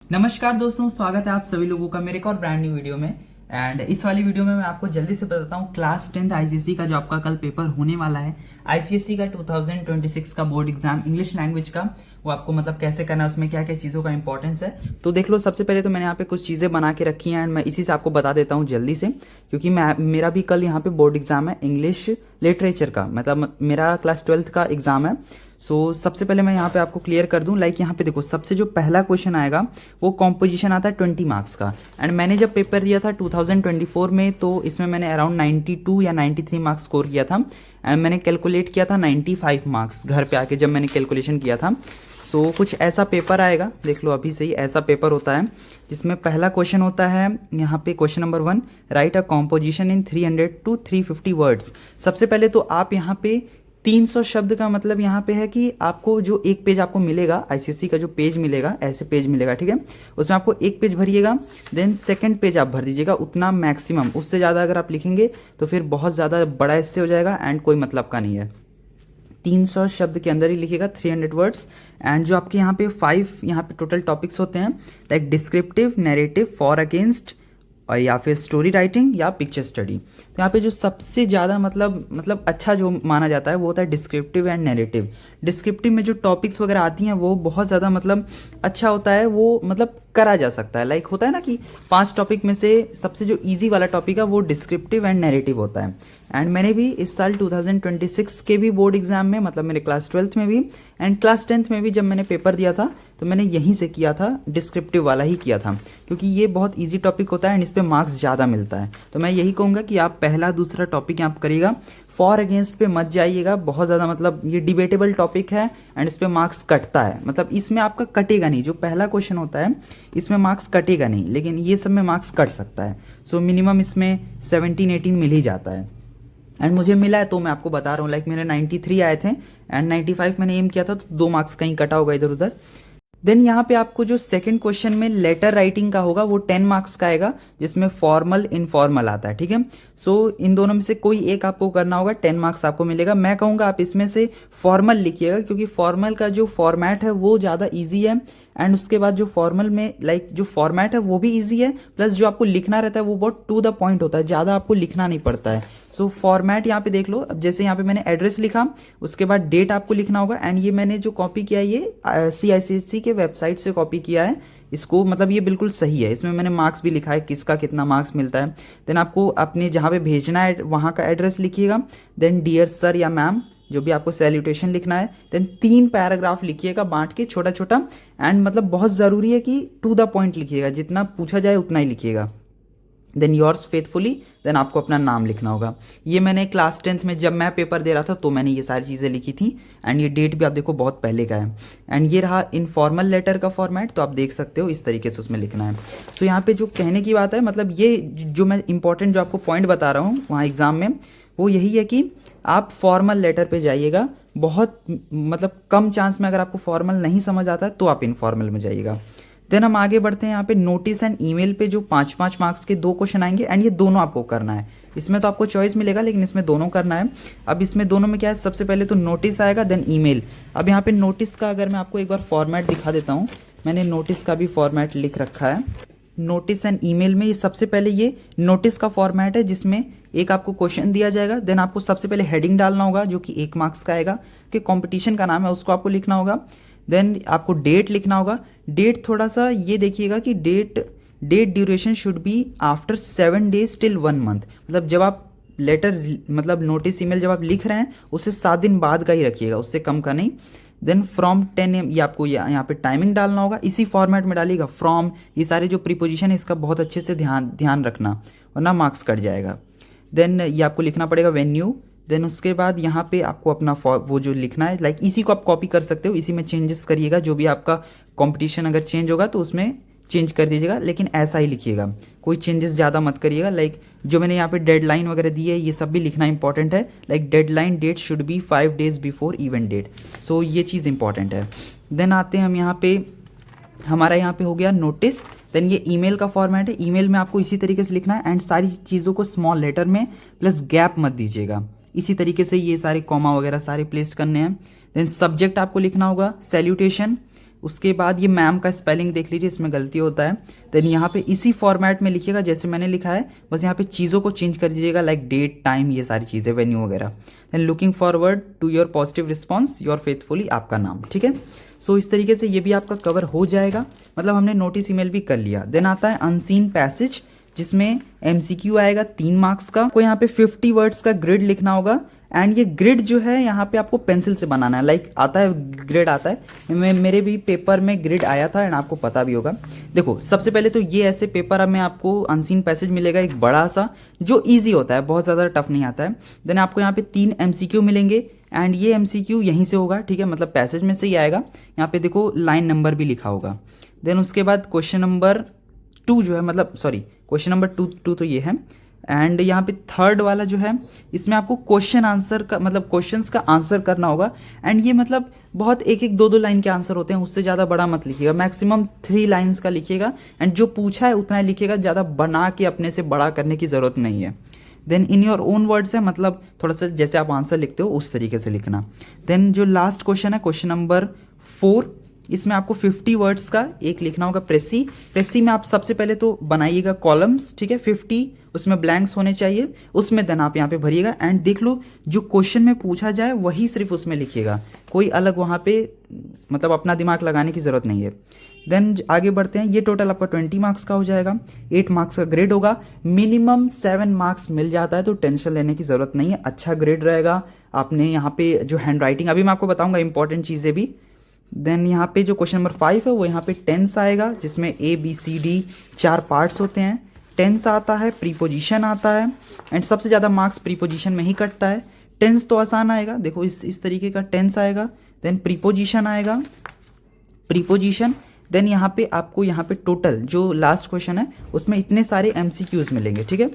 नमस्कार दोस्तों, स्वागत है आप सभी लोगों का मेरे एक और ब्रांड न्यू वीडियो में। एंड इस वाली वीडियो में मैं आपको जल्दी से बताता हूँ क्लास 10th आईसीएसई का जो आपका कल पेपर होने वाला है। आईसीएसई का 2026 का बोर्ड एग्जाम इंग्लिश लैंग्वेज का, वो आपको मतलब कैसे करना है, उसमें क्या क्या चीज़ों का इंपॉर्टेंस है। तो देख लो, सबसे पहले तो मैंने यहाँ पे कुछ चीज़ें बना के रखी हैं एंड मैं इसी से आपको बता देता हूँ जल्दी से, क्योंकि मेरा भी कल यहाँ पे बोर्ड एग्जाम है इंग्लिश लिटरेचर का, मतलब मेरा क्लास 12th का एग्जाम है। सबसे पहले मैं यहाँ पे आपको क्लियर कर दूं, यहाँ पे देखो, सबसे जो पहला क्वेश्चन आएगा वो कॉम्पोजिशन आता है 20 मार्क्स का। एंड मैंने जब पेपर दिया था 2024 में, तो इसमें मैंने अराउंड 92 या 93 मार्क्स स्कोर किया था। एंड मैंने कैलकुलेट किया था 95 मार्क्स घर पे आके, जब मैंने कैलकुलेशन किया था। कुछ ऐसा पेपर आएगा, देख लो अभी से ही ऐसा पेपर होता है, जिसमें पहला क्वेश्चन होता है यहाँ पे question number 1, right a composition in 300 to 350 words. सबसे पहले तो आप यहाँ पे 300 शब्द का मतलब यहाँ पे है कि आपको जो एक पेज आपको मिलेगा, आईसीएसई का जो पेज मिलेगा, ऐसे पेज मिलेगा, ठीक है, उसमें आपको एक पेज भरिएगा, देन सेकंड पेज आप भर दीजिएगा, उतना मैक्सिमम। उससे ज़्यादा अगर आप लिखेंगे तो फिर बहुत ज़्यादा बड़ा इससे हो जाएगा एंड कोई मतलब का नहीं है। 300 शब्द के अंदर ही लिखिएगा, 300 वर्ड्स। एंड जो आपके यहाँ पे 5 यहाँ पे टोटल टॉपिक्स होते हैं, like descriptive, narrative, for against, और या फिर स्टोरी राइटिंग या पिक्चर स्टडी। तो यहाँ पे जो सबसे ज़्यादा मतलब अच्छा जो माना जाता है वो होता है डिस्क्रिप्टिव एंड नैरेटिव। डिस्क्रिप्टिव में जो टॉपिक्स वगैरह आती हैं वो बहुत ज़्यादा मतलब अच्छा होता है, वो मतलब करा जा सकता है। लाइक होता है ना कि 5 टॉपिक में से सबसे जो इजी वाला टॉपिक है वो डिस्क्रिप्टिव एंड नैरेटिव होता है। एंड मैंने भी इस साल 2026 के भी बोर्ड एग्जाम में, मतलब मेरे क्लास 12th में भी एंड क्लास 10th में भी जब मैंने पेपर दिया था, तो मैंने यहीं से किया था, डिस्क्रिप्टिव वाला ही किया था, क्योंकि ये बहुत इजी टॉपिक होता है एंड इस पर मार्क्स ज़्यादा मिलता है। तो मैं यही कहूँगा कि आप पहला दूसरा टॉपिक यहाँ पर करिएगा, फॉर अगेंस्ट पे मत जाइएगा, बहुत ज़्यादा मतलब ये डिबेटेबल टॉपिक है एंड इस पर मार्क्स कटता है, मतलब इसमें आपका कटेगा नहीं। जो पहला क्वेश्चन होता है इसमें मार्क्स कटेगा नहीं, लेकिन ये सब में मार्क्स कट सकता है। मिनिमम इसमें 17-18 मिल ही जाता है। एंड मुझे मिला है, तो मैं आपको बता रहा हूँ, लाइक मेरे 93 आए थे एंड 95 मैंने एम किया था, तो 2 मार्क्स कहीं कटा होगा इधर उधर। देन यहाँ पे आपको जो सेकंड क्वेश्चन में लेटर राइटिंग का होगा वो 10 मार्क्स का आएगा, जिसमें फॉर्मल इनफॉर्मल आता है, ठीक है। इन दोनों में से कोई एक आपको करना होगा, 10 मार्क्स आपको मिलेगा। मैं कहूँगा आप इसमें से फॉर्मल लिखिएगा, क्योंकि फॉर्मल का जो फॉर्मेट है वो ज़्यादा ईजी है एंड उसके बाद जो फॉर्मल में जो फॉर्मेट है वो भी ईजी है, प्लस जो आपको लिखना रहता है वो बहुत टू द पॉइंट होता है, ज़्यादा आपको लिखना नहीं पड़ता है। फॉर्मेट यहाँ पे देख लो, अब जैसे यहाँ पे मैंने एड्रेस लिखा, उसके बाद डेट आपको लिखना होगा। एंड ये मैंने जो कॉपी किया है ये CICSE के वेबसाइट से कॉपी किया है इसको, मतलब ये बिल्कुल सही है। इसमें मैंने मार्क्स भी लिखा है, किसका कितना मार्क्स मिलता है। देन आपको अपने जहाँ पे भेजना है वहाँ का एड्रेस लिखिएगा, देन डियर सर या मैम, जो भी आपको सैल्यूटेशन लिखना है। देन 3 पैराग्राफ लिखिएगा बांट के, छोटा छोटा, एंड मतलब बहुत ज़रूरी है कि टू द पॉइंट लिखिएगा, जितना पूछा जाए उतना ही लिखिएगा। देन योर्स फेथफुली, देन आपको अपना नाम लिखना होगा। ये मैंने क्लास 10th में जब मैं पेपर दे रहा था तो मैंने ये सारी चीज़ें लिखी थी। एंड ये डेट भी आप देखो बहुत पहले का है। एंड ये रहा इनफॉर्मल लेटर का फॉर्मेट, तो आप देख सकते हो इस तरीके से उसमें लिखना है। यहाँ पे जो कहने की बात है, मतलब ये जो मैं इंपॉर्टेंट जो आपको पॉइंट बता रहा हूँ वहाँ एग्जाम में, वो यही है कि आप फॉर्मल लेटर पे जाइएगा। बहुत मतलब कम चांस में अगर आपको फॉर्मल नहीं समझ आता है तो आप इनफॉर्मल में जाइएगा। देन हम आगे बढ़ते हैं, यहाँ पे नोटिस एंड ईमेल पे जो 5-5 मार्क्स के 2 क्वेश्चन आएंगे एंड ये दोनों आपको करना है। इसमें तो आपको चॉइस मिलेगा, लेकिन इसमें दोनों करना है। अब इसमें दोनों में क्या है, सबसे पहले तो नोटिस आएगा, देन ईमेल। अब यहाँ पे नोटिस का अगर मैं आपको एक बार फॉर्मेट दिखा देता हूँ, मैंने नोटिस का भी फॉर्मेट लिख रखा है। नोटिस एंड ईमेल में ये सबसे पहले ये नोटिस का फॉर्मेट है, जिसमें एक आपको क्वेश्चन दिया जाएगा, देन आपको सबसे पहले हेडिंग डालना होगा जो कि 1 मार्क्स का आएगा, कि कंपटीशन का नाम है उसको आपको लिखना होगा। देन आपको डेट लिखना होगा। डेट थोड़ा सा ये देखिएगा कि date duration should be after 7 days till 1 month, मतलब जब आप लेटर मतलब नोटिस ईमेल जब आप लिख रहे हैं उससे 7 दिन बाद का ही रखिएगा, उससे कम का नहीं। देन फ्रॉम 10 AM, ये आपको यहाँ पे टाइमिंग डालना होगा, इसी फॉर्मेट में डालिएगा। फ्रॉम, ये सारे जो प्रीपोजिशन है इसका बहुत अच्छे से ध्यान रखना, वरना मार्क्स कट जाएगा। देन ये आपको लिखना पड़ेगा वेन्यू। देन उसके बाद यहाँ पे आपको अपना वो जो लिखना है, लाइक इसी को आप कॉपी कर सकते हो, इसी में चेंजेस करिएगा। जो भी आपका कंपटीशन अगर चेंज होगा तो उसमें चेंज कर दीजिएगा, लेकिन ऐसा ही लिखिएगा, कोई चेंजेस ज़्यादा मत करिएगा। लाइक जो मैंने यहाँ पे डेडलाइन वगैरह दी है ये सब भी लिखना इंपॉर्टेंट है। Like deadline date should be 5 days before event date. ये चीज़ इंपॉर्टेंट है। देन आते हैं हम यहाँ पे, हमारा यहाँ पे हो गया नोटिस। देन ये ईमेल का फॉर्मेट है, ईमेल में आपको इसी तरीके से लिखना है एंड सारी चीज़ों को स्मॉल लेटर में, प्लस गैप मत दीजिएगा। इसी तरीके से ये सारे कॉमा वगैरह सारे प्लेस करने हैं। देन सब्जेक्ट आपको लिखना होगा सैल्यूटेशन, उसके बाद ये मैम का स्पेलिंग देख लीजिए, इसमें गलती होता है। देन यहाँ पे इसी फॉर्मेट में लिखिएगा जैसे मैंने लिखा है, बस यहाँ पे चीज़ों को चेंज कर दीजिएगा, लाइक डेट, टाइम, ये सारी चीज़ें, वेन्यू वगैरह। Then looking forward to your positive response, your faithfully, आपका नाम, ठीक है। सो इस तरीके से ये भी आपका कवर हो जाएगा, मतलब हमने नोटिस ईमेल भी कर लिया। देन आता है अनसीन पैसेज, जिसमें MCQ आएगा 3 मार्क्स का। आपको यहाँ पे 50 वर्ड्स का ग्रिड लिखना होगा, एंड ये ग्रिड जो है यहाँ पे आपको पेंसिल से बनाना है, लाइक आता है ग्रिड आता है, मेरे भी पेपर में ग्रिड आया था एंड आपको पता भी होगा। देखो सबसे पहले तो ये ऐसे पेपर में आपको अनसीन पैसेज मिलेगा एक बड़ा सा, जो ईजी होता है, बहुत ज़्यादा टफ नहीं आता है। देन आपको यहाँ पे 3 MCQ मिलेंगे, एंड ये MCQ यहीं से होगा, ठीक है, मतलब पैसेज में से ही आएगा। यहाँ पे देखो लाइन नंबर भी लिखा होगा। देन उसके बाद क्वेश्चन नंबर 2 जो है, मतलब सॉरी क्वेश्चन नंबर 2 तो ये है, एंड यहाँ पे थर्ड वाला जो है, इसमें आपको क्वेश्चन आंसर का, मतलब क्वेश्चंस का आंसर करना होगा। एंड ये मतलब बहुत 1-1, 2-2 लाइन के आंसर होते हैं, उससे ज़्यादा बड़ा मत लिखिएगा, मैक्सिमम 3 लाइन्स का लिखिएगा, एंड जो पूछा है उतना ही लिखिएगा, ज़्यादा बना के अपने से बड़ा करने की ज़रूरत नहीं है। Then in your own words है, मतलब थोड़ा सा जैसे आप आंसर लिखते हो उस तरीके से लिखना। देन जो लास्ट क्वेश्चन है, क्वेश्चन नंबर 4, इसमें आपको 50 वर्ड्स का एक लिखना होगा प्रेसी में आप सबसे पहले तो बनाइएगा कॉलम्स, ठीक है, 50 उसमें ब्लैंक्स होने चाहिए, उसमें देन आप यहाँ पे भरिएगा, एंड देख लो जो क्वेश्चन में पूछा जाए वही सिर्फ उसमें लिखिएगा, कोई अलग वहाँ पे मतलब अपना दिमाग लगाने की ज़रूरत नहीं है। देन आगे बढ़ते हैं, ये टोटल आपका 20 मार्क्स का हो जाएगा, 8 मार्क्स का ग्रेड होगा, मिनिमम 7 मार्क्स मिल जाता है, तो टेंशन लेने की ज़रूरत नहीं है, अच्छा ग्रेड रहेगा। आपने यहाँ पे जो हैंड राइटिंग, अभी मैं आपको बताऊँगा इंपॉर्टेंट चीज़ें भी। देन यहाँ पे जो क्वेश्चन नंबर 5 है वो यहाँ पे टेंस आएगा, जिसमें ABCD 4 पार्ट्स होते हैं। टेंस आता है, प्रीपोजिशन आता है, एंड सबसे ज़्यादा मार्क्स प्रीपोजिशन में ही कटता है। टेंस तो आसान आएगा, देखो इस तरीके का टेंस आएगा। देन प्रीपोजिशन आएगा, प्रीपोजिशन। देन यहाँ पे आपको यहाँ पे टोटल जो लास्ट क्वेश्चन है उसमें इतने सारे MCQs मिलेंगे, ठीक है,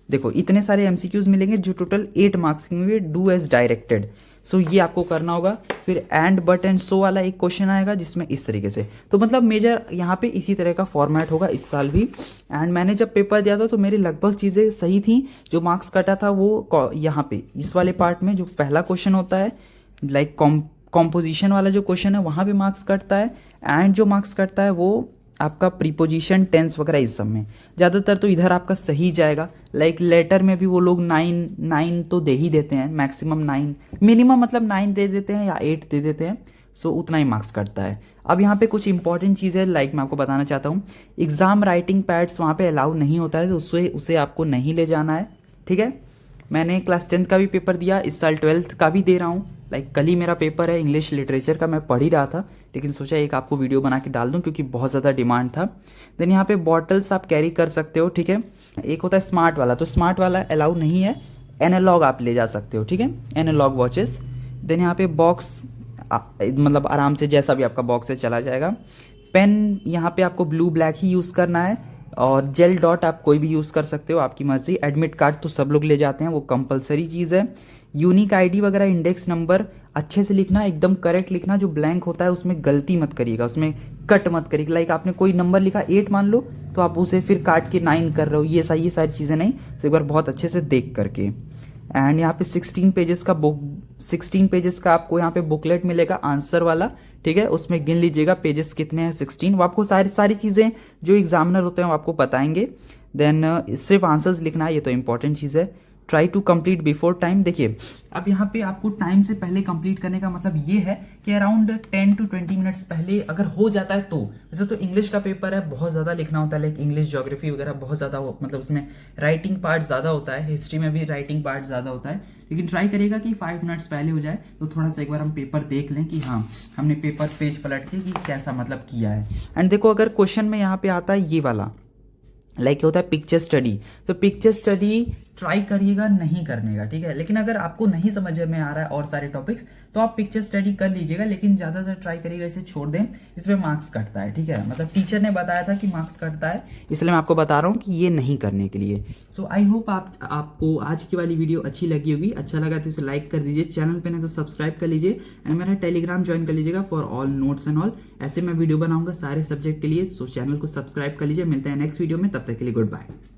देखो इतने सारे MCQs मिलेंगे जो टोटल 8 मार्क्स के होंगे, डू एज डायरेक्टेड। सो ये आपको करना होगा। फिर एंड बट एंड सो वाला एक क्वेश्चन आएगा जिसमें इस तरीके से, तो मतलब मेजर यहाँ पे इसी तरह का फॉर्मेट होगा इस साल भी। एंड मैंने जब पेपर दिया था तो मेरी लगभग चीज़ें सही थी, जो मार्क्स कटा था वो यहाँ पे इस वाले पार्ट में जो पहला क्वेश्चन होता है, लाइक कॉम्पोजिशन वाला जो क्वेश्चन है वहाँ पे मार्क्स कटता है, एंड जो मार्क्स कटता है वो आपका प्रीपोजिशन, टेंस वगैरह इस सब में। ज़्यादातर तो इधर आपका सही जाएगा, लाइक लेटर में भी वो लोग 9 तो दे ही देते हैं, मैक्सिमम 9, मिनिमम मतलब 9 दे देते हैं या 8 दे देते हैं, सो उतना ही मार्क्स कटता है। अब यहाँ पे कुछ इंपॉर्टेंट चीज़ है, लाइक मैं आपको बताना चाहता हूँ, एग्ज़ाम राइटिंग पैड्स वहाँ पे अलाउ नहीं होता है, तो उसे आपको नहीं ले जाना है, ठीक है। मैंने क्लास 10th का भी पेपर दिया, इस साल 12th का भी दे रहा हूँ, लाइक कल ही मेरा पेपर है इंग्लिश लिटरेचर का, मैं पढ़ ही रहा था, लेकिन सोचा एक आपको वीडियो बना के डाल दूं क्योंकि बहुत ज़्यादा डिमांड था। देन यहाँ पे बॉटल्स आप कैरी कर सकते हो, ठीक है। एक होता है स्मार्ट वाला, तो स्मार्ट वाला अलाउ नहीं है, एनालॉग आप ले जा सकते हो, ठीक है, एनालॉग वॉचेस। देन यहाँ पे बॉक्स मतलब आराम से जैसा भी आपका बॉक्स है चला जाएगा। पेन यहाँ पे आपको ब्लू ब्लैक ही यूज़ करना है, और जेल डॉट आप कोई भी यूज़ कर सकते हो, आपकी मर्जी। एडमिट कार्ड तो सब लोग ले जाते हैं, वो कंपलसरी चीज़ है। यूनिक ID वगैरह, इंडेक्स नंबर अच्छे से लिखना, एकदम करेक्ट लिखना, जो ब्लैंक होता है उसमें गलती मत करिएगा, उसमें कट मत करिएगा, लाइक आपने कोई नंबर लिखा 8 मान लो, तो आप उसे फिर काट के 9 कर रहे हो, ये सारी चीज़ें नहीं, तो एक बार बहुत अच्छे से देख करके। एंड यहाँ पे 16 पेजेस का आपको यहाँ पे बुकलेट मिलेगा आंसर वाला, ठीक है, उसमें गिन लीजिएगा पेजेस कितने हैं, 16। वो आपको सारी चीज़ें जो एग्जामिनर होते हैं वो आपको बताएंगे। देन सिर्फ आंसर्स लिखना है, ये तो इंपॉर्टेंट चीज़ है। Try to complete before time. देखिए अब यहाँ पे आपको टाइम से पहले कंप्लीट करने का मतलब ये है कि अराउंड 10 to 20 मिनट्स पहले अगर हो जाता है तो। वैसे तो इंग्लिश का पेपर है, बहुत ज़्यादा लिखना होता है, लाइक इंग्लिश ज्योग्राफी वगैरह बहुत ज़्यादा मतलब उसमें राइटिंग पार्ट ज़्यादा होता है, हिस्ट्री में भी राइटिंग पार्ट ज़्यादा होता है, लेकिन ट्राई करिएगा कि 5 मिनट्स पहले हो जाए, तो थोड़ा सा एक बार हम पेपर देख लें कि हाँ हमने पेपर पेज पलट के कि कैसा मतलब किया है। एंड देखो अगर क्वेश्चन में यहाँ पे आता है ये वाला, लाइक होता है पिक्चर स्टडी, तो पिक्चर स्टडी ट्राई करिएगा नहीं करने का, ठीक है। लेकिन अगर आपको नहीं समझ में आ रहा है और सारे टॉपिक्स, तो आप पिक्चर स्टडी कर लीजिएगा, लेकिन ज़्यादातर ट्राई करिएगा इसे छोड़ दें, इसमें मार्क्स कटता है, ठीक है। मतलब टीचर ने बताया था कि मार्क्स कटता है, इसलिए मैं आपको बता रहा हूँ कि ये नहीं करने के लिए। सो आई होप आपको आज की वाली वीडियो अच्छी लगी होगी। अच्छा लगा तो इसे लाइक कर दीजिए, चैनल पे नहीं तो सब्सक्राइब कर लीजिए, एंड मेरा टेलीग्राम ज्वाइन कर लीजिएगा for all notes and all. ऐसे मैं वीडियो बनाऊंगा सारे सब्जेक्ट के लिए, सो चैनल को सब्सक्राइब कर लीजिए। मिलते हैं नेक्स्ट वीडियो में, तब तक के लिए गुड बाय।